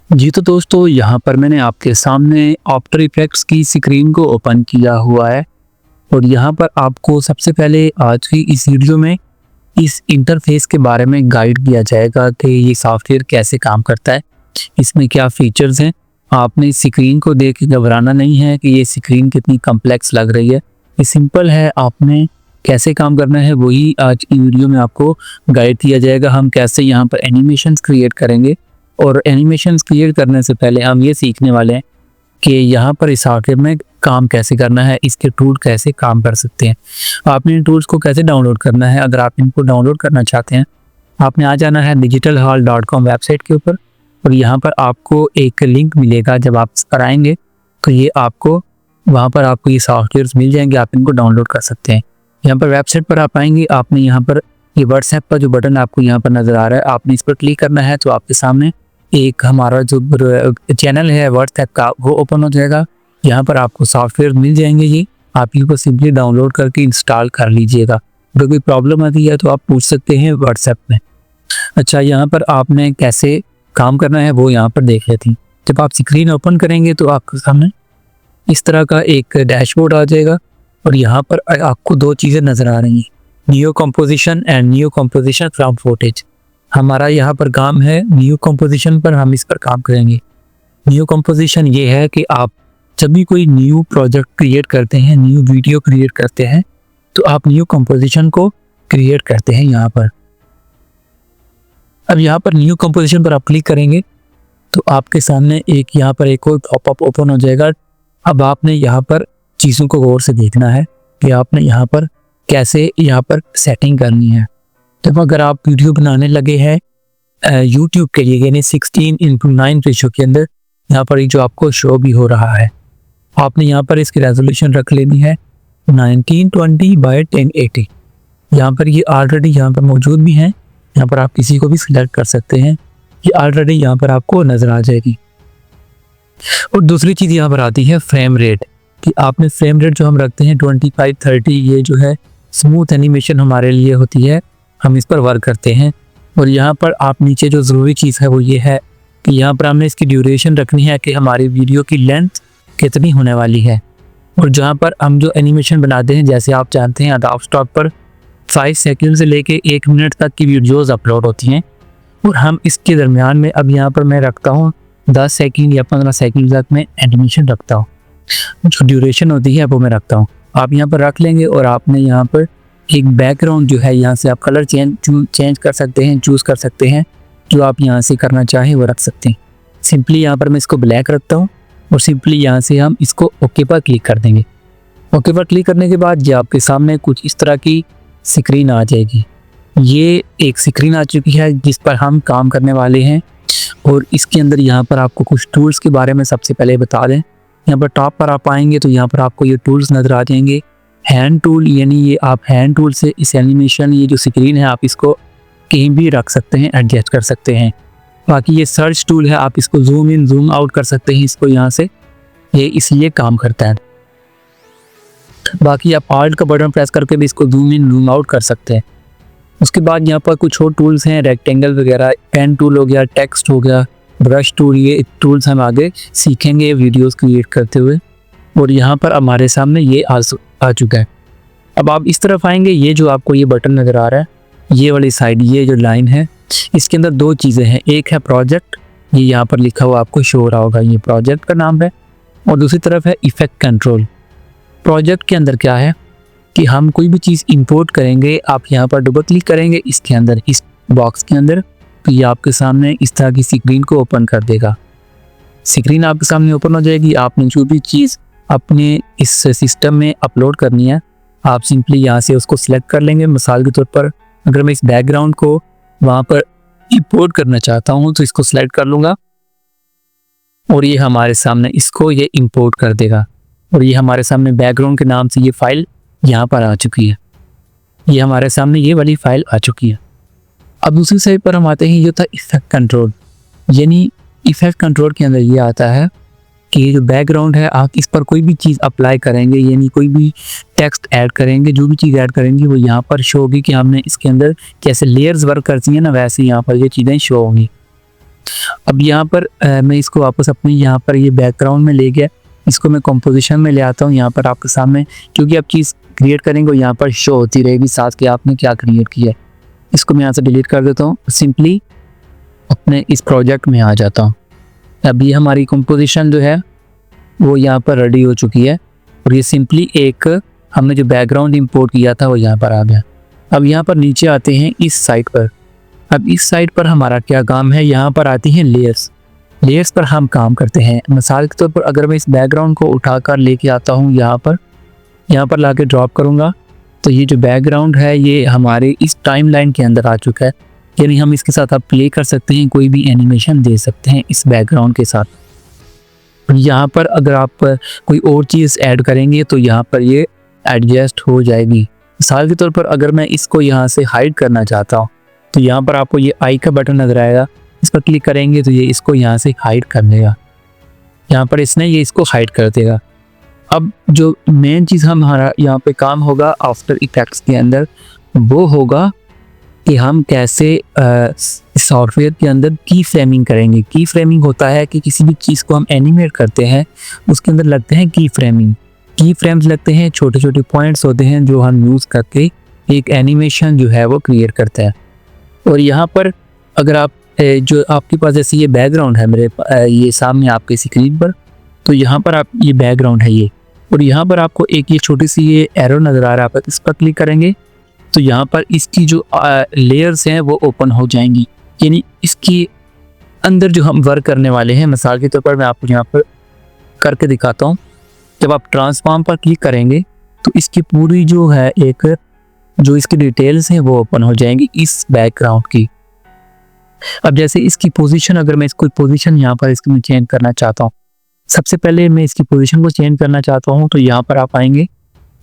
जी तो दोस्तों, यहाँ पर मैंने आपके सामने आफ्टर इफेक्ट्स की स्क्रीन को ओपन किया हुआ है और यहाँ पर आपको सबसे पहले आज की इस वीडियो में इस इंटरफेस के बारे में गाइड किया जाएगा कि ये सॉफ्टवेयर कैसे काम करता है, इसमें क्या फीचर्स हैं। आपने इस स्क्रीन को देख के घबराना नहीं है कि ये स्क्रीन कितनी कॉम्प्लेक्स लग रही है। ये सिंपल है, आपने कैसे काम करना है वही आज की वीडियो में आपको गाइड किया जाएगा। हम कैसे यहाँ पर एनिमेशंस क्रिएट करेंगे और एनिमेशंस क्रिएट करने से पहले हम ये सीखने वाले हैं कि यहाँ पर इस सॉफ्टवेयर में काम कैसे करना है, इसके टूल कैसे काम कर सकते हैं, आपने इन टूल्स को कैसे डाउनलोड करना है। अगर आप इनको डाउनलोड करना चाहते हैं, आपने आ जाना है digitalhall.com वेबसाइट के ऊपर और यहाँ पर आपको एक लिंक मिलेगा। जब आप इस पर आएंगे तो ये आपको वहाँ पर आपको ये सॉफ्टवेयर मिल जाएंगे, आप इनको डाउनलोड कर सकते हैं। यहाँ पर वेबसाइट पर आप आएंगे, आपने यहाँ पर ये व्हाट्सएप का जो बटन आपको यहाँ पर नज़र आ रहा है, आपने इस पर क्लिक करना है तो आपके सामने एक हमारा जो चैनल है व्हाट्सएप का वो ओपन हो जाएगा। यहाँ पर आपको सॉफ्टवेयर मिल जाएंगे, ये आप इनको सिंपली डाउनलोड करके इंस्टॉल कर लीजिएगा। अगर कोई प्रॉब्लम आती है तो आप पूछ सकते हैं व्हाट्सएप में। अच्छा, यहाँ पर आपने कैसे काम करना है वो यहाँ पर देख लेते हैं। जब आप स्क्रीन ओपन करेंगे तो आपके सामने इस तरह का एक डैशबोर्ड आ जाएगा और यहाँ पर आपको दो चीज़ें नज़र आ रही हैं, new composition and new composition from footage. हमारा यहाँ पर काम है न्यू कंपोजिशन पर, हम इस पर काम करेंगे। न्यू कंपोजिशन ये है कि आप जब भी कोई न्यू प्रोजेक्ट क्रिएट करते हैं, न्यू वीडियो क्रिएट करते हैं, तो आप न्यू कंपोजिशन को क्रिएट करते हैं यहाँ पर। अब यहाँ पर न्यू कंपोजिशन पर आप क्लिक करेंगे तो आपके सामने एक यहाँ पर एक और पॉपअप ओपन हो जाएगा। अब आपने यहाँ पर चीज़ों को गौर से देखना है कि आपने यहाँ पर कैसे यहाँ पर सेटिंग करनी है। जब अगर आप वीडियो बनाने लगे हैं यूट्यूब के लिए, यानी 16:9 रेशो के अंदर, यहाँ पर जो आपको शो भी हो रहा है, आपने यहाँ पर इसकी रेजोल्यूशन रख लेनी है 1920x1080। यहाँ पर ये ऑलरेडी यहाँ पर मौजूद भी हैं, यहाँ पर आप किसी को भी सिलेक्ट कर सकते हैं, ये ऑलरेडी यहाँ पर आपको नज़र आ जाएगी। और दूसरी चीज़ यहाँ पर आती है फ्रेम रेट, कि आपने फ्रेम रेट जो हम रखते हैं 25-30, ये जो है स्मूथ एनिमेशन हमारे लिए होती है, हम इस पर वर्क करते हैं। और यहाँ पर आप नीचे जो ज़रूरी चीज़ है वो ये है कि यहाँ पर हमने इसकी ड्यूरेशन रखनी है कि हमारी वीडियो की लेंथ कितनी होने वाली है। और जहाँ पर हम जो एनिमेशन बनाते हैं, जैसे आप जानते हैं अडोब स्टॉक पर 5 सेकंड से लेके 1 मिनट तक की वीडियोस अपलोड होती हैं और हम इसके दरमियान में अब यहाँ पर मैं रखता हूँ 10 सेकंड या 15 सेकंड तक मैं एनिमेशन रखता हूँ, जो ड्यूरेशन होती है वो मैं रखता हूँ। आप यहाँ पर रख लेंगे और आपने यहाँ पर एक बैकग्राउंड जो है, यहाँ से आप कलर चेंज कर सकते हैं, चूज़ कर सकते हैं, जो आप यहाँ से करना चाहें वो रख सकते हैं। सिंपली यहाँ पर मैं इसको ब्लैक रखता हूँ और सिंपली यहाँ से हम इसको ओके पर क्लिक कर देंगे। ओके पर क्लिक करने के बाद ये आपके सामने कुछ इस तरह की स्क्रीन आ जाएगी। ये एक स्क्रीन आ चुकी है जिस पर हम काम करने वाले हैं और इसके अंदर यहाँ पर आपको कुछ टूल्स के बारे में सबसे पहले बता दें। यहाँ पर टॉप पर आप आएंगे तो यहाँ पर आपको ये टूल्स नज़र आ जाएंगे। हैंड टूल, यानी ये आप हैंड टूल से इस एनिमेशन, ये जो स्क्रीन है आप इसको कहीं भी रख सकते हैं, एडजस्ट कर सकते हैं। बाकी ये सर्च टूल है, आप इसको जूम इन जूम आउट कर सकते हैं, इसको यहाँ से, ये इसलिए काम करता है। बाकी आप ऑल्ट का बटन प्रेस करके भी इसको जूम इन जूम आउट कर सकते हैं। उसके बाद यहाँ पर कुछ और टूल्स हैं, रेक्टेंगल वगैरह, पेन टूल हो गया, टेक्स्ट हो गया, ब्रश टूल, ये टूल्स हम आगे सीखेंगे वीडियोस क्रिएट करते हुए। और यहाँ पर हमारे सामने ये आ चुका है। अब आप इस तरफ आएंगे, ये जो आपको ये बटन नज़र आ रहा है, ये वाली साइड, ये जो लाइन है, इसके अंदर दो चीज़ें हैं। एक है प्रोजेक्ट, ये यहाँ पर लिखा हुआ आपको शो हो रहा होगा, ये प्रोजेक्ट का नाम है। और दूसरी तरफ है इफेक्ट कंट्रोल। प्रोजेक्ट के अंदर क्या है कि हम कोई भी चीज़ इंपोर्ट करेंगे, आप यहाँ पर डबल क्लिक करेंगे इसके अंदर, इस बॉक्स के अंदर, तो ये आपके सामने इस तरह की स्क्रीन को ओपन कर देगा। स्क्रीन आपके सामने ओपन हो जाएगी। आपने जो भी चीज़ अपने इस सिस्टम में अपलोड करनी है, आप सिंपली यहाँ से उसको सिलेक्ट कर लेंगे। मिसाल के तौर पर अगर मैं इस बैकग्राउंड को वहाँ पर इंपोर्ट करना चाहता हूँ तो इसको सिलेक्ट कर लूँगा और ये हमारे सामने इसको ये इंपोर्ट कर देगा। और ये हमारे सामने बैकग्राउंड के नाम से ये फाइल यहाँ पर आ चुकी है, ये हमारे सामने ये वाली फाइल आ चुकी है। अब दूसरी साइड पर हम आते हैं, ये होता है इफेक्ट कंट्रोल। यानी इफेक्ट कंट्रोल के अंदर ये आता है कि ये जो बैकग्राउंड है, आप इस पर कोई भी चीज़ अप्लाई करेंगे, यानी कोई भी टेक्स्ट ऐड करेंगे, जो भी चीज़ ऐड करेंगे वो यहाँ पर शो होगी कि हमने इसके अंदर जैसे लेयर्स वर्क करती हैं ना, वैसे यहाँ पर ये चीज़ें शो होंगी। अब यहाँ पर मैं इसको वापस अपने यहाँ पर ये बैकग्राउंड में ले गया, इसको मैं कंपोजिशन में ले आता हूँ यहाँ पर आपके सामने, क्योंकि आप चीज़ क्रिएट करेंगे और यहाँ पर शो होती रहेगी साथ कि आपने क्या क्रिएट किया है। इसको मैं यहाँ से डिलीट कर देता हूँ, सिंपली अपने इस प्रोजेक्ट में आ जाता हूँ। अब ये हमारी कंपोजिशन जो है वो यहाँ पर रेडी हो चुकी है और ये सिंपली एक हमने जो बैकग्राउंड इंपोर्ट किया था वो यहाँ पर आ गया। अब यहाँ पर नीचे आते हैं इस साइड पर। अब इस साइड पर हमारा क्या काम है, यहाँ पर आती हैं लेयर्स। लेयर्स पर हम काम करते हैं। मिसाल के तौर पर अगर मैं इस बैकग्राउंड को उठाकर लेके आता हूँ यहाँ पर लाके ड्रॉप करूँगा तो ये जो बैकग्राउंड है ये हमारे इस टाइमलाइन के अंदर आ चुका है। यानी हम इसके साथ आप प्ले कर सकते हैं, कोई भी एनिमेशन दे सकते हैं इस बैकग्राउंड के साथ। यहाँ पर अगर आप कोई और चीज़ ऐड करेंगे तो यहाँ पर ये एडजस्ट हो जाएगी। मिसाल के तौर पर अगर मैं इसको यहाँ से हाइड करना चाहता हूँ तो यहाँ पर आपको ये आई का बटन नजर आएगा, इस पर क्लिक करेंगे तो ये इसको यहाँ से हाइड कर देगा। यहाँ पर इसने ये इसको हाइड कर देगा। अब जो मेन चीज़ हमारा यहाँ पे काम होगा आफ्टर इफेक्ट्स के अंदर वो होगा कि हम कैसे सॉफ्टवेयर के अंदर की फ्रेमिंग करेंगे। की फ्रेमिंग होता है कि किसी भी चीज़ को हम एनिमेट करते हैं उसके अंदर लगते हैं की फ्रेमिंग। की फ्रेम्स लगते हैं, छोटे छोटे पॉइंट्स होते हैं जो हम यूज़ करके एक एनिमेशन जो है वो क्रिएट करते हैं। और यहाँ पर अगर आप जो आपके पास जैसे ये बैकग्राउंड है मेरे ये सामने आपके स्क्रीन पर, तो यहाँ पर आप ये बैकग्राउंड है ये, और यहाँ पर आपको एक ये छोटी सी ये एरो नज़र आ रहा है, आप इस पर क्लिक करेंगे तो यहाँ पर इसकी जो लेयर्स हैं वो ओपन हो जाएंगी। यानी इसकी अंदर जो हम वर्क करने वाले हैं, मिसाल के तौर पर मैं आपको यहाँ पर करके दिखाता हूँ। जब आप ट्रांसफॉर्म पर क्लिक करेंगे तो इसकी पूरी जो है एक जो इसकी डिटेल्स हैं वो ओपन हो जाएंगी इस बैकग्राउंड की। अब जैसे इसकी पोजीशन, अगर मैं इसको पोजीशन यहाँ पर इसकी मैं चेंज करना चाहता हूँ, सबसे पहले मैं इसकी पोजीशन को चेंज करना चाहता हूँ तो यहाँ पर आप आएंगे।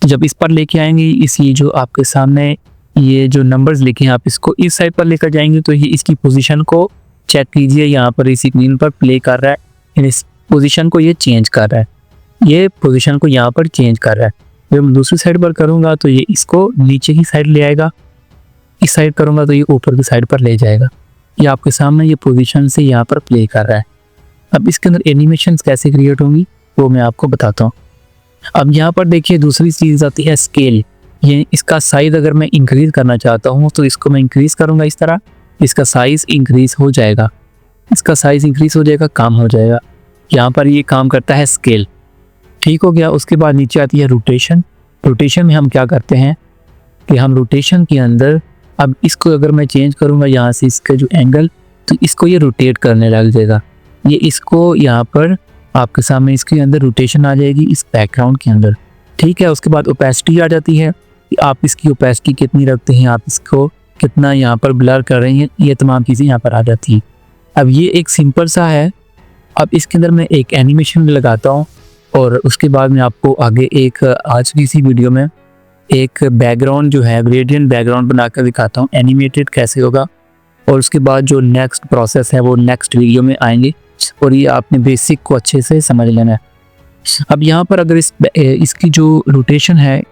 तो जब इस पर लेके आएंगे इस ये जो आपके सामने ये जो नंबर्स लिखे हैं आप इसको इस साइड पर लेकर जाएंगे तो ये इसकी पोजीशन को चेक कीजिए, यहाँ पर इस स्क्रीन पर प्ले कर रहा है, इस पोजीशन को ये चेंज कर रहा है, ये पोजीशन को यहाँ पर चेंज कर रहा है। जब मैं दूसरी साइड पर करूँगा तो ये इसको नीचे की साइड ले आएगा, इस साइड करूँगा तो ये ऊपर की साइड पर ले जाएगा। ये आपके सामने ये पोजीशन से यहाँ पर प्ले कर रहा है। अब इसके अंदर एनिमेशन कैसे क्रिएट होंगी वो मैं आपको बताता हूँ। अब यहाँ पर देखिए दूसरी चीज़ आती है स्केल। ये इसका साइज़ अगर मैं इंक्रीज़ करना चाहता हूँ तो इसको मैं इंक्रीज़ करूँगा, इस तरह इसका साइज़ इंक्रीज़ हो जाएगा, इसका साइज़ इंक्रीज़ हो जाएगा, काम हो जाएगा। यहाँ पर ये काम करता है स्केल, ठीक हो गया। उसके बाद नीचे आती है रोटेशन। रोटेशन में हम क्या करते हैं कि हम रोटेशन के अंदर अब इसको अगर मैं चेंज करूँगा यहाँ से इसका जो एंगल, तो इसको ये रोटेट करने लग जाएगा। ये इसको यहाँ पर आपके सामने इसके अंदर रोटेशन आ जाएगी इस बैकग्राउंड के अंदर, ठीक है। उसके बाद ओपेसिटी आ जाती है कि आप इसकी ओपेसिटी कितनी रखते हैं, आप इसको कितना यहाँ पर ब्लर कर रहे हैं, ये तमाम चीज़ें यहाँ पर आ जाती हैं। अब ये एक सिंपल सा है। अब इसके अंदर मैं एक एनिमेशन लगाता हूँ और उसके बाद मैं आपको आगे एक आज की इसी वीडियो में एक बैकग्राउंड जो है ग्रेडियंट बैकग्राउंड बनाकर दिखाता हूँ एनिमेटेड कैसे होगा। और उसके बाद जो नेक्स्ट प्रोसेस है वो नेक्स्ट वीडियो में आएंगे और ये आपने बेसिक को अच्छे से समझ लेना है। अब यहाँ पर अगर इसकी जो रोटेशन है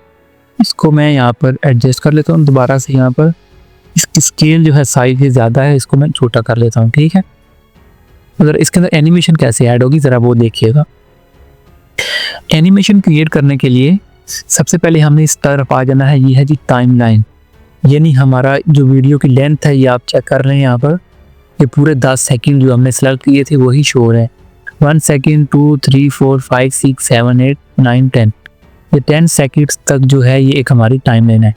इसको मैं यहाँ पर एडजस्ट कर लेता हूँ दोबारा से। यहाँ पर इसकी स्केल जो है साइज ज़्यादा है, इसको मैं छोटा कर लेता हूँ, ठीक है। अगर इसके अंदर एनिमेशन कैसे ऐड होगी ज़रा वो देखिएगा। एनिमेशन क्रिएट करने के लिए सबसे पहले हमने इस तरफ आ जाना है, ये है जी टाइमलाइन। यानी हमारा जो वीडियो की लेंथ है ये आप चेक कर रहे हैं यहाँ पर, ये पूरे 10 सेकंड जो हमने सेलेक्ट किए थे वही शो हो रहे हैं। 1 सेकंड 2 3 4 5 6 7 8 9 10, ये 10 सेकंड्स तक जो है ये एक हमारी टाइमलाइन है।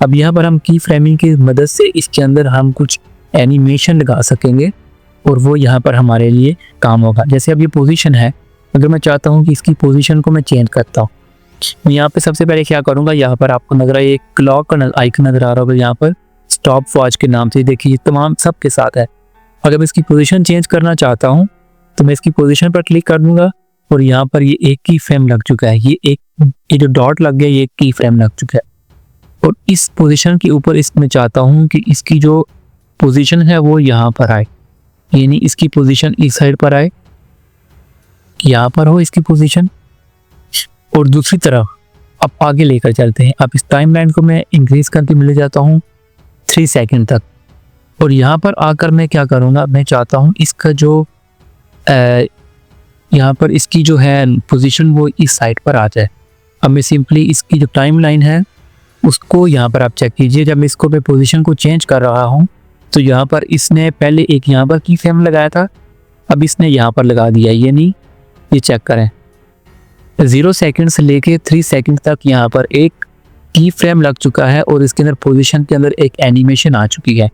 अब यहाँ पर हम की फ्रेमिंग की मदद से इसके अंदर हम कुछ एनिमेशन लगा सकेंगे और वो यहाँ पर हमारे लिए काम होगा। जैसे अब ये पोजीशन है, अगर मैं चाहता हूँ कि इसकी पोजीशन को मैं चेंज करता हूँ, मैं यहाँ पे सबसे पहले क्या करूँगा, यहाँ पर आपको नजर आए एक क्लॉक का आइकन नजर आ रहा होगा, यहाँ पर स्टॉप वॉच के नाम से, देखिए तमाम सब के साथ है। अगर मैं इसकी पोजीशन चेंज करना चाहता हूँ तो मैं इसकी पोजीशन पर क्लिक कर दूंगा और यहाँ पर ये एक की फ्रेम लग चुका है, ये जो डॉट लग गया ये एक की फ्रेम लग चुका है। और इस पोजीशन के ऊपर इसमें चाहता हूँ कि इसकी जो पोजीशन है वो यहाँ पर आए, यानी इसकी पोजीशन इस साइड पर आए, यहाँ पर हो इसकी पोजीशन। और दूसरी तरफ अब आगे लेकर चलते हैं। अब इस टाइमलाइन को मैं इंक्रीज करके मिल जाता हूँ 3 सेकंड तक, और यहाँ पर आकर मैं क्या करूँगा, मैं चाहता हूँ इसका जो यहाँ पर इसकी जो है पोजीशन वो इस साइड पर आ जाए। अब मैं सिंपली इसकी जो टाइमलाइन है उसको यहाँ पर आप चेक कीजिए। जब इसको मैं पोजीशन को चेंज कर रहा हूँ तो यहाँ पर इसने पहले एक यहाँ पर की फ्रेम लगाया था, अब इसने यहाँ पर लगा दिया। ये नहीं, ये चेक करें, 0 सेकंड से लेके 3 सेकंड तक यहाँ पर एक की फ्रेम लग चुका है और इसके अंदर पोजीशन के अंदर एक एनिमेशन आ चुकी है।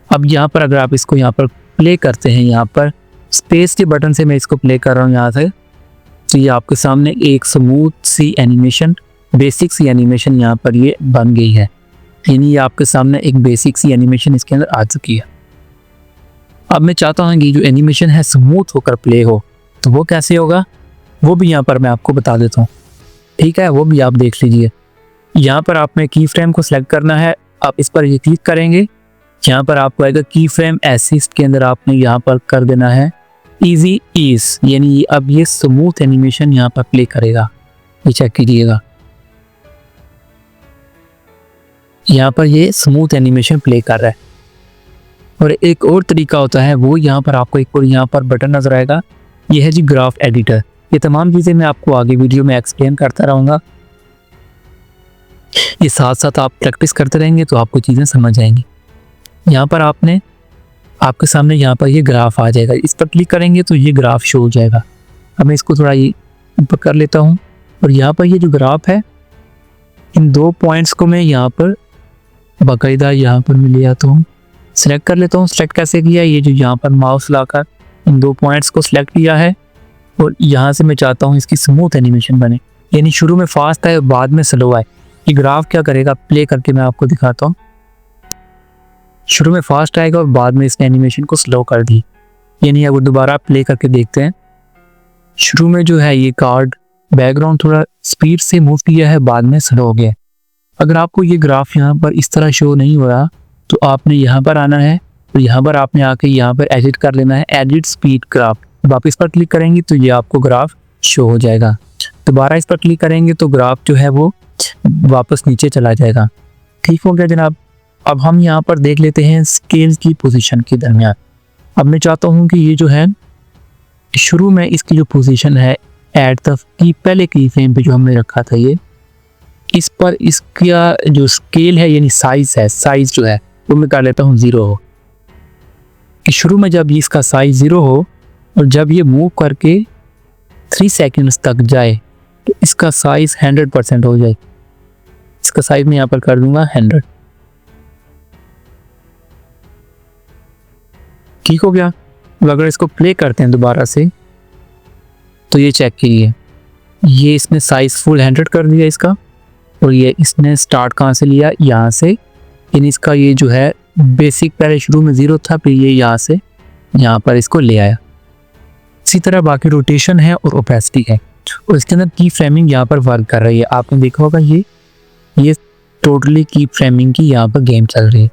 अब यहाँ पर अगर आप इसको यहाँ पर प्ले करते हैं, यहाँ पर स्पेस के बटन से मैं इसको प्ले कर रहा हूँ यहाँ से, तो ये आपके सामने एक स्मूथ सी एनिमेशन, बेसिक सी एनिमेशन यहाँ पर ये बन गई है। यानी ये आपके सामने एक बेसिक सी एनिमेशन इसके अंदर आ चुकी है। अब मैं चाहता हूँ कि जो एनिमेशन है स्मूथ होकर प्ले हो, तो वो कैसे होगा वो भी यहाँ पर मैं आपको बता देता हूँ, ठीक है, वो भी आप देख लीजिए। यहाँ पर आपने की फ्रेम को सिलेक्ट करना है, आप इस पर ये क्लिक करेंगे, यहाँ पर आपको आएगा की फ्रेम असिस्ट के अंदर आपने यहाँ पर कर देना है इजी ईज, यानी अब ये स्मूथ एनिमेशन यहाँ पर प्ले करेगा। ये चेक कीजिएगा, यहाँ पर ये स्मूथ एनिमेशन प्ले कर रहा है। और एक और तरीका होता है, वो यहाँ पर आपको एक और यहाँ पर बटन नजर आएगा, ये है जी ग्राफ एडिटर। ये तमाम चीज़ें मैं आपको आगे वीडियो में एक्सप्लेन करता रहूँगा, ये साथ साथ आप प्रैक्टिस करते रहेंगे तो आपको चीज़ें समझ आएंगी। यहाँ पर आपने आपके सामने यहाँ पर ये ग्राफ आ जाएगा, इस पर क्लिक करेंगे तो ये ग्राफ शो हो जाएगा। अब मैं इसको थोड़ा ये ऊपर कर लेता हूँ और यहाँ पर ये जो ग्राफ है, इन 2 पॉइंट्स को मैं यहाँ पर बाकायदा यहाँ पर मैं ले आता हूँ, सेलेक्ट कर लेता हूँ। सेलेक्ट कैसे किया, ये जो यहाँ पर माउस लाकर इन 2 पॉइंट्स को सिलेक्ट किया है और यहाँ से मैं चाहता हूँ इसकी स्मूथ एनिमेशन बने, यानी शुरू में फास्ट आए और बाद में स्लो आए। ये ग्राफ क्या करेगा, प्ले करके मैं आपको दिखाता हूँ। शुरू में फास्ट आएगा और बाद में इसने एनिमेशन को स्लो कर दी, यानी अगर दोबारा प्ले करके देखते हैं, शुरू में जो है ये कार्ड बैकग्राउंड थोड़ा स्पीड से मूव किया है, बाद में स्लो हो गया। अगर आपको ये ग्राफ यहाँ पर इस तरह शो नहीं हो रहा तो आपने यहाँ पर आना है और यहाँ पर आपने आके यहाँ पर एडिट कर लेना है, एडिट स्पीड ग्राफ। अब आप इस पर क्लिक करेंगे तो ये आपको ग्राफ शो हो जाएगा। दोबारा इस पर क्लिक करेंगे तो ग्राफ जो है वो वापस नीचे चला जाएगा। ठीक हो गया जनाब। अब हम यहाँ पर देख लेते हैं स्केल की पोजीशन के दरमियान। अब मैं चाहता हूँ कि ये जो है शुरू में इसकी जो पोजीशन है एट द की पहले की फ्रेम पे जो हमने रखा था, ये इस पर इसका जो स्केल है यानी साइज है, साइज जो है वो मैं कर लेता हूँ 0 हो, कि शुरू में जब इसका साइज 0 हो और जब ये मूव करके 3 सेकंड्स तक जाए तो इसका साइज 100% हो जाए। इसका साइज मैं यहाँ पर कर दूंगा 100। ठीक हो गया। अब अगर इसको प्ले करते हैं दोबारा से तो ये चेक कीजिए, ये इसने साइज फुल 100 कर दिया इसका, और ये इसने स्टार्ट कहाँ से लिया, यहाँ से, यानी इसका ये जो है बेसिक पहले शुरू में 0 था, फिर ये यहाँ से यहाँ पर इसको ले आया। इसी तरह बाकी रोटेशन है और ओपेसिटी है और इसके अंदर की फ्रेमिंग यहाँ पर वर्क कर रही है। आपने देखा होगा ये टोटली की फ्रेमिंग की यहाँ पर गेम चल रही है।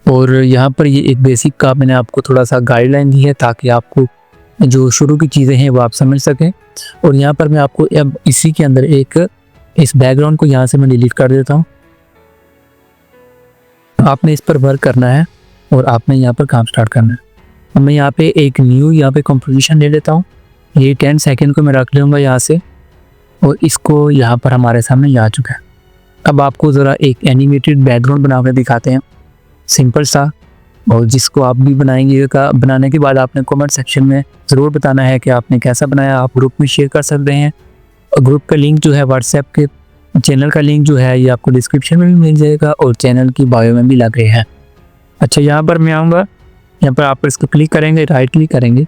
और यहाँ पर ये एक बेसिक का मैंने आपको थोड़ा सा गाइडलाइन दी है ताकि आपको जो शुरू की चीज़ें हैं वो आप समझ सकें। और यहाँ पर मैं आपको अब इसी के अंदर एक इस बैकग्राउंड को यहाँ से मैं डिलीट कर देता हूँ। आपने इस पर वर्क करना है और आपने यहाँ पर काम स्टार्ट करना है। अब मैं यहाँ पे एक न्यू यहाँ पे कंपोजिशन ले लेता हूँ। ये 10 सेकंड को मैं रख लूँगा यहाँ से और इसको यहाँ पर हमारे सामने ये आ चुका है। अब आपको ज़रा एक एनिमेटेड बैकग्राउंड बना कर दिखाते हैं, सिंपल सा, और जिसको आप भी बनाएंगे का बनाने के बाद आपने कमेंट सेक्शन में ज़रूर बताना है कि आपने कैसा बनाया। आप ग्रुप में शेयर कर सकते हैं और ग्रुप का लिंक जो है व्हाट्सएप के चैनल का लिंक जो है ये आपको डिस्क्रिप्शन में भी मिल जाएगा और चैनल की बायो में भी लग रहे हैं। अच्छा, यहाँ पर मैं आऊँगा, यहाँ पर आप इसको क्लिक करेंगे, राइट क्लिक करेंगे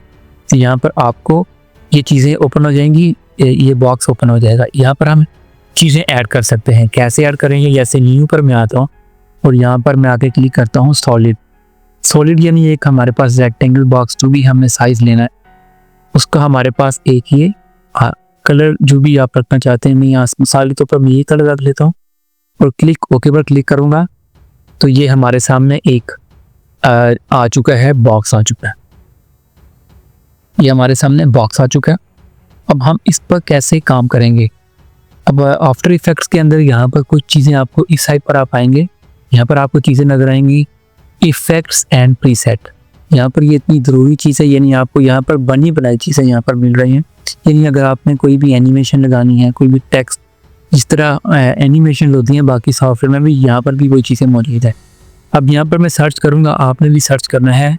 तो यहाँ पर आपको ये चीज़ें ओपन हो जाएंगी, ये बॉक्स ओपन हो जाएगा। यहाँ पर हम चीज़ें ऐड कर सकते हैं। कैसे ऐड करेंगे, जैसे न्यू पर मैं आता हूँ और यहाँ पर मैं आके क्लिक करता हूँ सॉलिड यानी एक हमारे पास रेक्टेंगल बॉक्स जो भी हमने साइज लेना है उसका हमारे पास एक ये कलर जो भी आप रखना चाहते हैं, मैं यहाँ मिसाल के तौर पर मैं ये कलर रख लेता हूँ और क्लिक ओके पर क्लिक करूँगा तो ये हमारे सामने एक आ चुका है, बॉक्स आ चुका है। ये हमारे सामने बॉक्स आ चुका है। अब हम इस पर कैसे काम करेंगे। अब आफ्टर इफेक्ट्स के अंदर यहाँ पर कुछ चीज़ें आपको इस साइड पर आप आएंगे, यहाँ पर आपको चीज़ें नजर आएंगी इफेक्ट्स एंड प्रीसेट। यहाँ पर ये इतनी ज़रूरी चीज़ है, यानी आपको यहाँ पर बनी बनाई चीज़ें यहाँ पर मिल रही हैं। यानी अगर आपने कोई भी एनिमेशन लगानी है, कोई भी टेक्स्ट, जिस तरह एनिमेशन होती हैं बाकी सॉफ्टवेयर में भी, यहाँ पर भी वही चीज़ें मौजूद है। अब यहाँ पर मैं सर्च करूँगा, आपने भी सर्च करना है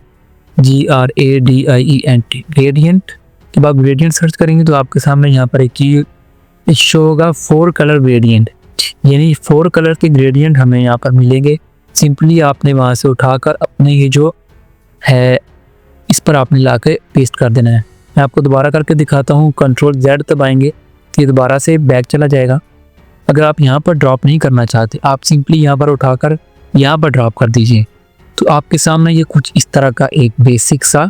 GRADIENT, ग्रेडियंट। जब आप ग्रेडियंट सर्च करेंगे तो आपके सामने यहाँ पर एक चीज़ शो होगा 4 कलर ग्रेडियंट, यानी 4 कलर के ग्रेडियंट हमें यहाँ पर मिलेंगे। सिंपली आपने वहाँ से उठाकर अपने ये जो है इस पर आपने ला के पेस्ट कर देना है। मैं आपको दोबारा करके दिखाता हूँ, Ctrl+Z दबाएंगे तो ये दोबारा से बैक चला जाएगा। अगर आप यहाँ पर ड्रॉप नहीं करना चाहते, आप सिंपली यहाँ पर उठाकर यहाँ पर ड्रॉप कर दीजिए, तो आपके सामने ये कुछ इस तरह का एक बेसिक सा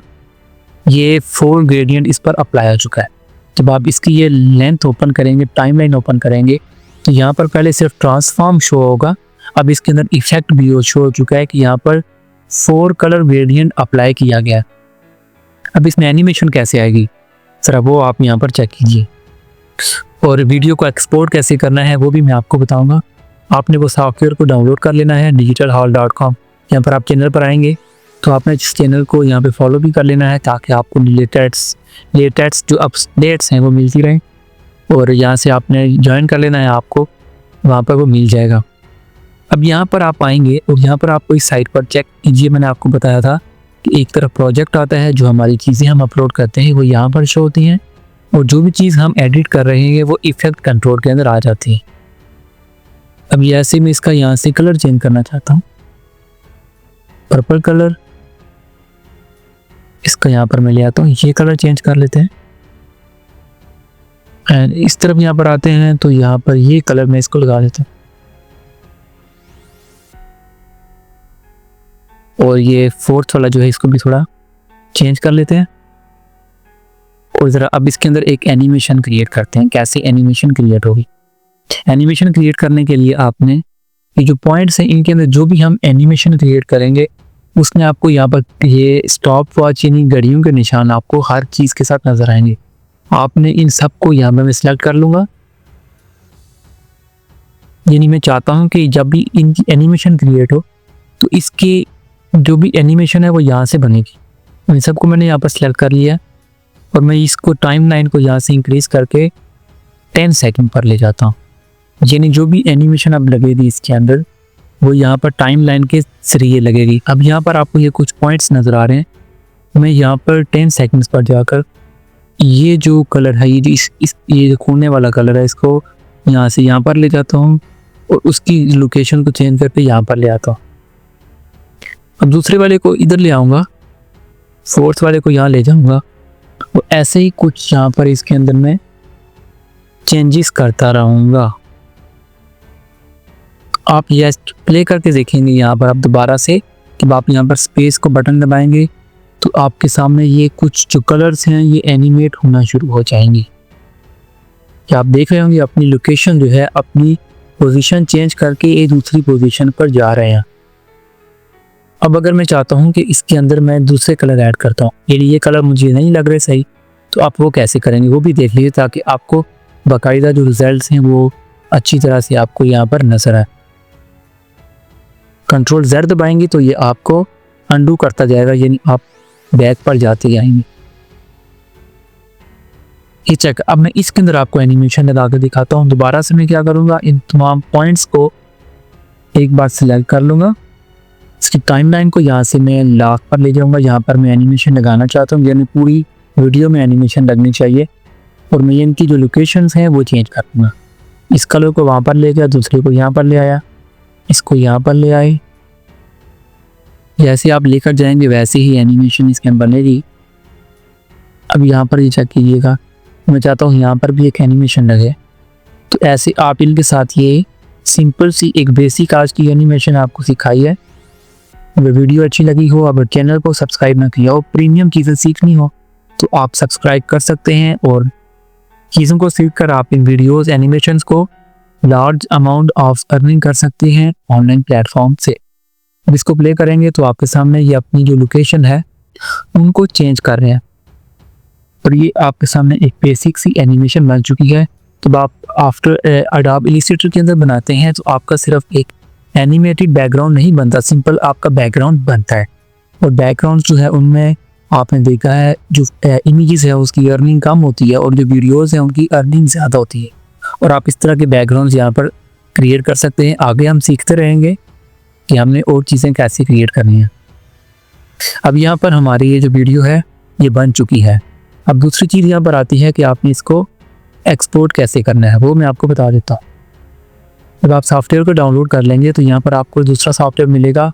ये 4 ग्रेडियंट इस पर अप्लाई हो चुका है। जब आप इसकी ये लेंथ ओपन करेंगे, टाइमलाइन ओपन करेंगे, तो यहाँ पर पहले सिर्फ ट्रांसफॉर्म शो होगा, अब इसके अंदर इफेक्ट भी शो हो चुका है कि यहाँ पर 4 कलर ग्रेडियंट अप्लाई किया गया है। अब इसमें एनिमेशन कैसे आएगी जरा वो आप यहाँ पर चेक कीजिए, और वीडियो को एक्सपोर्ट कैसे करना है वो भी मैं आपको बताऊंगा। आपने वो सॉफ्टवेयर को डाउनलोड कर लेना है digitalhall.com। यहाँ पर आप चैनल पर आएंगे तो आपने इस चैनल को यहाँ पे फॉलो भी कर लेना है, ताकि आपको लेटेस्ट जो अपडेट्स हैं वो मिलती रहें, और यहाँ से आपने ज्वाइन कर लेना है, आपको वहाँ पर वो मिल जाएगा। अब यहाँ पर आप आएंगे और यहाँ पर आपको इस साइट पर चेक कीजिए। मैंने आपको बताया था कि एक तरफ प्रोजेक्ट आता है, जो हमारी चीज़ें हम अपलोड करते हैं वो यहाँ पर शो होती हैं, और जो भी चीज़ हम एडिट कर रहे हैं वो इफेक्ट कंट्रोल के अंदर आ जाती है। अब ऐसे मैं इसका यहाँ से कलर चेंज करना चाहता हूँ, पर्पल कलर, इसका यहाँ पर मैं ले आता हूँ, ये कलर चेंज कर लेते हैं। एंड इस तरफ यहाँ पर आते हैं तो यहाँ पर ये कलर मैं इसको लगा देता हूँ, और ये 4th वाला जो है इसको भी थोड़ा चेंज कर लेते हैं। और ज़रा अब इसके अंदर एक एनिमेशन क्रिएट करते हैं। कैसे एनिमेशन क्रिएट होगी? एनिमेशन क्रिएट करने के लिए आपने ये जो पॉइंट्स हैं इनके अंदर जो भी हम एनिमेशन क्रिएट करेंगे उसमें आपको यहाँ पर ये स्टॉप वॉच यानी घड़ियों के निशान आपको हर चीज़ के साथ नजर आएंगे। आपने इन सब को यहाँ पर मैं सिलेक्ट कर लूँगा, यानी मैं चाहता हूँ कि जब भी इनकी एनिमेशन क्रिएट हो तो इसकी जो भी एनिमेशन है वो यहाँ से बनेगी। इन सबको मैंने यहाँ पर सिलेक्ट कर लिया, और मैं इसको टाइमलाइन को यहाँ से इंक्रीज करके 10 सेकंड पर ले जाता हूँ, यानी जो भी एनिमेशन अब लगेगी इसके अंदर वो यहाँ पर टाइमलाइन के जरिए लगेगी। अब यहाँ पर आपको ये कुछ पॉइंट्स नज़र आ रहे हैं, मैं यहाँ पर 10 सेकंड्स पर जाकर ये जो कलर है, ये जो ये जो खोने वाला कलर है, इसको यहाँ से यहाँ पर ले जाता हूँ, और उसकी लोकेशन को चेंज करके यहाँ पर ले आता हूँ। अब दूसरे वाले को इधर ले आऊँगा, 4th वाले को यहाँ ले जाऊँगा, और ऐसे ही कुछ यहाँ पर इसके अंदर मैं चेंजेस करता रहूँगा। आप ये प्ले करके देखेंगे यहाँ पर आप दोबारा से, जब आप यहाँ पर स्पेस को बटन दबाएंगे तो आपके सामने ये कुछ जो कलर्स हैं ये एनिमेट होना शुरू हो जाएंगे। क्या आप देख रहे होंगे अपनी लोकेशन जो है, अपनी पोजीशन चेंज करके एक दूसरी पोजीशन पर जा रहे हैं। अब अगर मैं चाहता हूं कि इसके अंदर मैं दूसरे कलर ऐड करता हूं, ये कलर मुझे नहीं लग रहे सही, तो आप वो कैसे करेंगे वो भी देख लीजिए, ताकि आपको बाकायदा जो रिजल्ट्स हैं वो अच्छी तरह से आपको यहाँ पर नजर आए। Ctrl+Z दबाएंगे तो ये आपको अंडू करता जाएगा, यानी आप बैक पर जाते जाएंगे। ये चेक, अब मैं इसके अंदर आपको एनिमेशन लगा के दिखाता हूँ। दोबारा से मैं क्या करूँगा, इन तमाम पॉइंट्स को एक बार सिलेक्ट कर लूँगा, इसकी टाइमलाइन को यहाँ से मैं लास्ट पर ले जाऊँगा, यहाँ पर मैं एनिमेशन लगाना चाहता हूँ, यानी पूरी वीडियो में एनिमेशन लगनी चाहिए, और मैं इनकी जो लोकेशंस हैं वो चेंज कर दूँगा। इस कलर को वहाँ पर ले गया, दूसरे को यहाँ पर ले आया, इसको यहाँ पर ले आए। जैसे आप लेकर जाएंगे वैसे ही एनिमेशन इसके अंदर बनेगी। अब यहाँ पर ये चेक कीजिएगा, मैं चाहता हूँ यहाँ पर भी एक एनिमेशन लगे, तो ऐसे आप इनके साथ ये सिंपल सी एक बेसिक आज की एनिमेशन आपको सिखाई है। अगर वीडियो अच्छी लगी हो, अगर चैनल को सब्सक्राइब ना किया हो, प्रीमियम चीज़ें सीखनी हो तो आप सब्सक्राइब कर सकते हैं, और चीज़ों को सीख कर आप इन वीडियोज़ एनिमेशंस को लार्ज अमाउंट ऑफ अर्निंग कर सकते हैं ऑनलाइन प्लेटफॉर्म से। अब इसको प्ले करेंगे तो आपके सामने ये अपनी जो लोकेशन है उनको चेंज कर रहे हैं, और ये आपके सामने एक बेसिक सी एनिमेशन बन चुकी है। तो आप आफ्टर एडोब इलस्ट्रेटर के अंदर बनाते हैं तो आपका सिर्फ एक एनिमेटेड बैकग्राउंड नहीं बनता, सिंपल आपका बैकग्राउंड बनता है। और बैकग्राउंड जो है उनमें आपने देखा है जो इमेजेस है उसकी अर्निंग कम होती है और जो वीडियोस हैं उनकी अर्निंग ज़्यादा होती है। और आप इस तरह के बैकग्राउंड यहाँ पर क्रिएट कर सकते हैं। आगे हम सीखते रहेंगे कि हमने और चीज़ें कैसे क्रिएट करनी है। अब यहाँ पर हमारी ये जो वीडियो है ये बन चुकी है। अब दूसरी चीज़ यहाँ पर आती है कि आपने इसको एक्सपोर्ट कैसे करना है, वो मैं आपको बता देता हूँ। जब आप सॉफ्टवेयर को डाउनलोड कर लेंगे तो यहाँ पर आपको दूसरा सॉफ्टवेयर मिलेगा,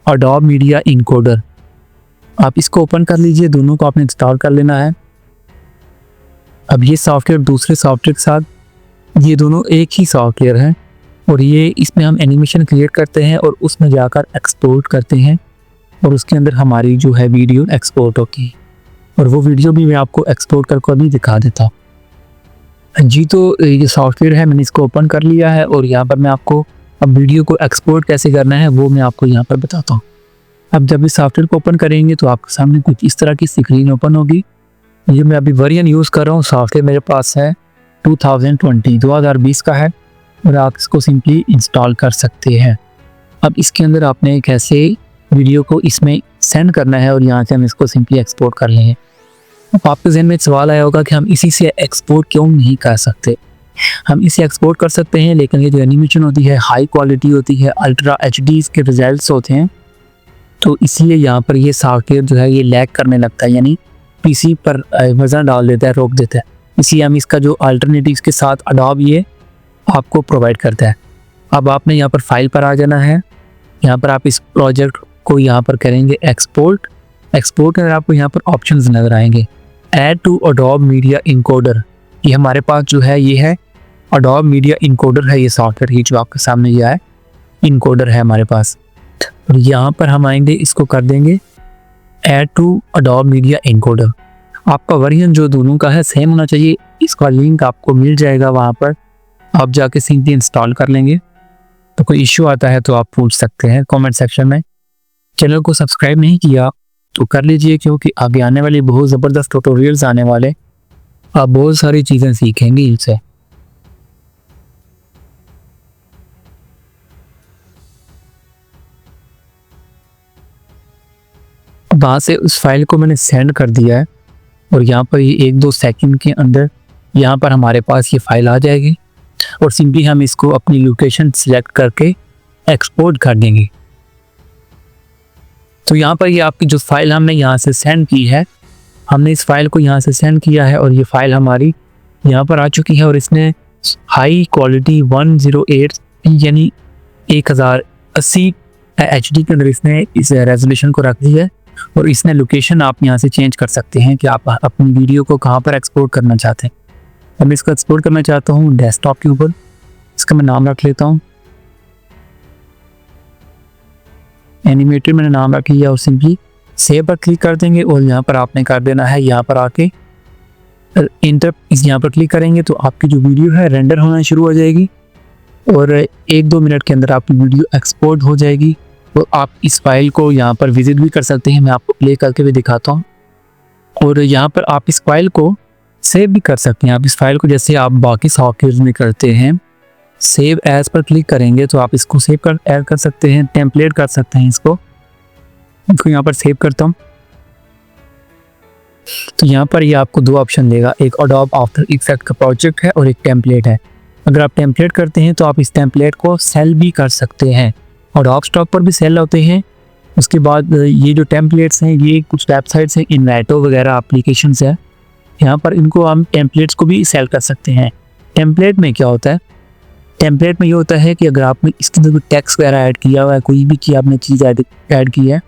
अडोब मीडिया इनकोडर। आप इसको ओपन कर लीजिए, दोनों को आपने इंस्टॉल कर लेना है। अब ये सॉफ्टवेयर दूसरे सॉफ्टवेयर के साथ, ये दोनों एक ही सॉफ्टवेयर है और ये इसमें हम एनिमेशन क्रिएट करते हैं और उसमें जाकर एक्सपोर्ट करते हैं और उसके अंदर हमारी जो है वीडियो एक्सपोर्ट होती है। और वो वीडियो भी मैं आपको एक्सपोर्ट करके अभी दिखा देता हूँ जी। तो ये सॉफ्टवेयर है, मैंने इसको ओपन कर लिया है और यहाँ पर मैं आपको अब वीडियो को एक्सपोर्ट कैसे करना है वो मैं आपको यहाँ पर बताता हूँ। अब जब इस सॉफ्टवेयर को ओपन करेंगे तो आपके सामने कुछ इस तरह की स्क्रीन ओपन होगी। ये मैं अभी वर्जन यूज़ कर रहा हूँ, सॉफ्टवेयर मेरे पास है 2020 का है और आप इसको सिंपली इंस्टॉल कर सकते हैं। अब इसके अंदर आपने कैसे वीडियो को इसमें सेंड करना है और यहाँ से हम इसको सिंपली एक्सपोर्ट कर लेंगे। अब आपके जहन में एक सवाल आया होगा कि हम इसी से एक्सपोर्ट क्यों नहीं कर सकते। हम इसे एक्सपोर्ट कर सकते हैं, लेकिन ये जो एनिमेशन होती है हाई क्वालिटी होती है, अल्ट्रा HD के रिजल्ट्स होते हैं, तो इसलिए यहाँ पर ये सॉफ्टवेयर जो है ये लैग करने लगता है, यानी PC पर वजन डाल देता है, रोक देता है। इसलिए हम इसका जो अल्टरनेटिव के साथ अडोब ये आपको प्रोवाइड करता है। अब आपने यहाँ पर फाइल पर आ जाना है। यहाँ पर आप इस प्रोजेक्ट को यहाँ पर करेंगे एक्सपोर्ट। एक्सपोर्ट में आपको यहाँ पर ऑप्शंस नजर आएंगे, add to Adobe Media Encoder. ये हमारे पास जो है ये है अडोब मीडिया इनकोडर है, ये सॉफ्टवेयर ही जो आपके सामने ये है इनकोडर है हमारे पास। और यहाँ पर हम आएंगे, इसको कर देंगे add to Adobe Media Encoder. आपका वर्जन जो दोनों का है सेम होना चाहिए। इसका लिंक आपको मिल जाएगा, वहाँ पर आप जाके सिंपली इंस्टॉल कर लेंगे। तो कोई इश्यू आता है तो आप पूछ सकते हैं कमेंट सेक्शन में। चैनल को सब्सक्राइब नहीं किया तो कर लीजिए, क्योंकि आगे आने वाली बहुत ज़बरदस्त ट्यूटोरियल्स आने वाले, आप बहुत सारी चीज़ें सीखेंगे इनसे। वहाँ से उस फाइल को मैंने सेंड कर दिया है और यहाँ पर ये 1-2 सेकंड के अंदर यहाँ पर हमारे पास ये फाइल आ जाएगी और सिंपली हम इसको अपनी लोकेशन सिलेक्ट करके एक्सपोर्ट कर देंगे। तो यहाँ पर ये आपकी जो फाइल हमने यहाँ से सेंड की है, हमने इस फाइल को यहाँ से सेंड किया है और ये फाइल हमारी यहाँ पर आ चुकी है और इसने हाई क्वालिटी 108 यानी 1080 HD के अंदर इसने इस रेजोल्यूशन को रख दिया है। और इसने लोकेशन आप यहाँ से चेंज कर सकते हैं कि आप अपनी वीडियो को कहाँ पर एक्सपोर्ट करना चाहते हैं। अब मैं इसको एक्सपोर्ट करना चाहता हूँ डेस्कटॉप के ऊपर, इसका मैं नाम रख लेता हूँ एनिमेटेड, मैंने नाम रख लिया और सिंपली सेव पर क्लिक कर देंगे। और यहाँ पर आपने कर देना है, यहाँ पर आके इंटर यहाँ पर क्लिक करेंगे तो आपकी जो वीडियो है रेंडर होना शुरू हो जाएगी और 1-2 मिनट के अंदर आपकी वीडियो एक्सपोर्ट हो जाएगी। और आप इस फाइल को यहाँ पर विजिट भी कर सकते हैं, मैं आपको प्ले करके भी दिखाता हूँ। और यहाँ पर आप इस फाइल को सेव भी कर सकते हैं। आप इस फाइल को जैसे आप बाकी सॉफ्टवेयर में करते हैं, सेव एज पर क्लिक करेंगे तो आप इसको सेव कर ऐड कर सकते हैं, टेम्पलेट कर सकते हैं। इसको यहाँ पर सेव करता हूँ तो यहाँ पर ये आपको 2 ऑप्शन देगा, एक अडोब आफ्टर इफेक्ट का प्रोजेक्ट है और एक टेम्पलेट है। अगर आप टेम्पलेट करते हैं तो आप इस टेम्पलेट को सेल भी कर सकते हैं और अडोब स्टॉक पर भी सेल होते हैं। उसके बाद ये जो टेम्पलेट्स हैं ये कुछ वेबसाइट्स हैं, इन्वेटो वगैरह एप्लीकेशंस है, यहाँ पर इनको हम टेम्पलेट्स को भी सेल कर सकते हैं। टेम्पलेट में क्या होता है, टेम्पलेट में ये होता है कि अगर आपने इसके अंदर कोई टेक्स्ट वगैरह ऐड किया हुआ है, कोई भी की आपने चीज़ ऐड की है,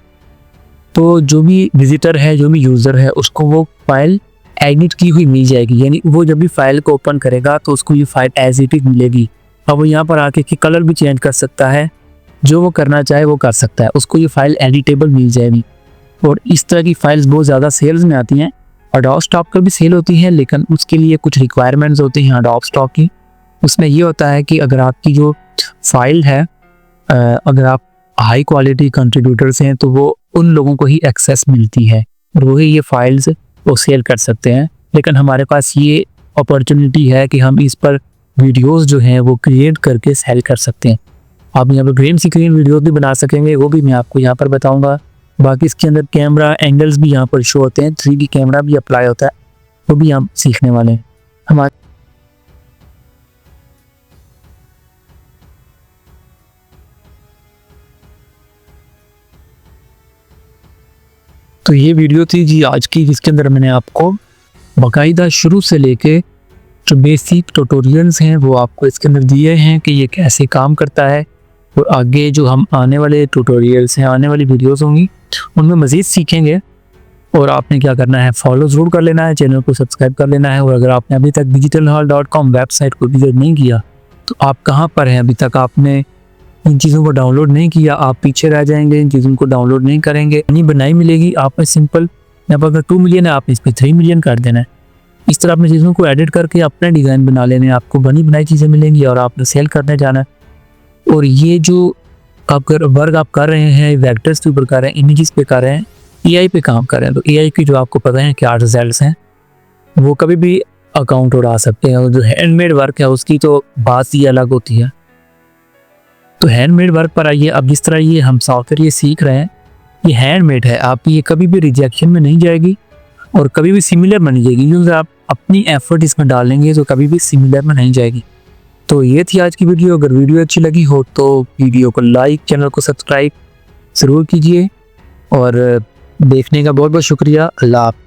तो जो भी विजिटर है, जो भी यूज़र है, उसको वो फाइल एडिट की हुई मिल जाएगी। यानी वो जब भी फाइल को ओपन करेगा तो उसको ये फाइल एज इट इज मिलेगी। अब वो यहाँ पर आके कि कलर भी चेंज कर सकता है, जो वो करना चाहे वो कर सकता है, उसको ये फाइल एडिटेबल मिल जाएगी। और इस तरह की फाइल्स बहुत ज़्यादा सेल्स में आती हैं। अडोब स्टॉक पर भी सेल होती है, लेकिन उसके लिए कुछ रिक्वायरमेंट्स होती हैं अडोब स्टॉक की। उसमें ये होता है कि अगर आपकी जो फाइल है, अगर आप हाई क्वालिटी कंट्रीब्यूटर्स हैं तो वो उन लोगों को ही एक्सेस मिलती है और वही ये फाइल्स वो सेल कर सकते हैं। लेकिन हमारे पास ये अपॉर्चुनिटी है कि हम इस पर वीडियोस जो हैं वो क्रिएट करके सेल कर सकते हैं। आप यहाँ पर ग्रीन स्क्रीन वीडियो भी बना सकेंगे, वो भी मैं आपको यहाँ पर बताऊँगा। बाकी इसके अंदर कैमरा एंगल्स भी यहाँ पर शो होते हैं, 3D कैमरा भी अप्लाई होता है, वो भी हम सीखने वाले हैं हमारे। तो ये वीडियो थी जी आज की, जिसके अंदर मैंने आपको बाकायदा शुरू से लेके जो बेसिक ट्यूटोरियल्स हैं वो आपको इसके अंदर दिए हैं कि ये कैसे काम करता है। और आगे जो हम आने वाले ट्यूटोरियल्स हैं, आने वाली वीडियोस होंगी, उनमें मज़ीद सीखेंगे। और आपने क्या करना है, फॉलो ज़रूर कर लेना है, चैनल को सब्सक्राइब कर लेना है। और अगर आपने अभी तक digitalhall.com वेबसाइट को विजिट नहीं किया तो आप कहाँ पर हैं, अभी तक आपने इन चीज़ों को डाउनलोड नहीं किया, आप पीछे रह जाएंगे। इन चीज़ों को डाउनलोड नहीं करेंगे, नहीं बनाई मिलेगी आपने। सिंपल यहाँ पर अगर 2 मिलियन है, आपने इस पर 3 मिलियन कर देना है। इस तरह अपनी चीज़ों को एडिट करके अपने डिज़ाइन बना लेने, आपको बनी बनाई चीज़ें मिलेंगी और आपने सेल करने जाना है। और ये जो वर्क आप कर रहे हैं, वेक्टर्स के ऊपर कर रहे हैं, इमेजेस पे कर रहे हैं, AI पे काम कर रहे हैं, तो AI की जो आपको पता है क्या रिजल्ट्स हैं, वो कभी भी अकाउंट उड़ा सकते हैं। और जो हैंडमेड वर्क है उसकी तो बात ही अलग होती है। तो हैंडमेड वर्क पर आइए। अब जिस तरह ये हम सॉफ्टवेयर ये सीख रहे हैं, ये हैंडमेड है, आप ये कभी भी रिजेक्शन में नहीं जाएगी और कभी भी सिमिलर बन जाएगी, क्योंकि आप अपनी एफर्ट इसमें डालेंगे तो कभी भी सिमिलर में नहीं जाएगी। तो ये थी आज की वीडियो। अगर वीडियो अच्छी लगी हो तो वीडियो को लाइक, चैनल को सब्सक्राइब ज़रूर कीजिए। और देखने का बहुत बहुत शुक्रिया। अल्लाह हाफ़िज़।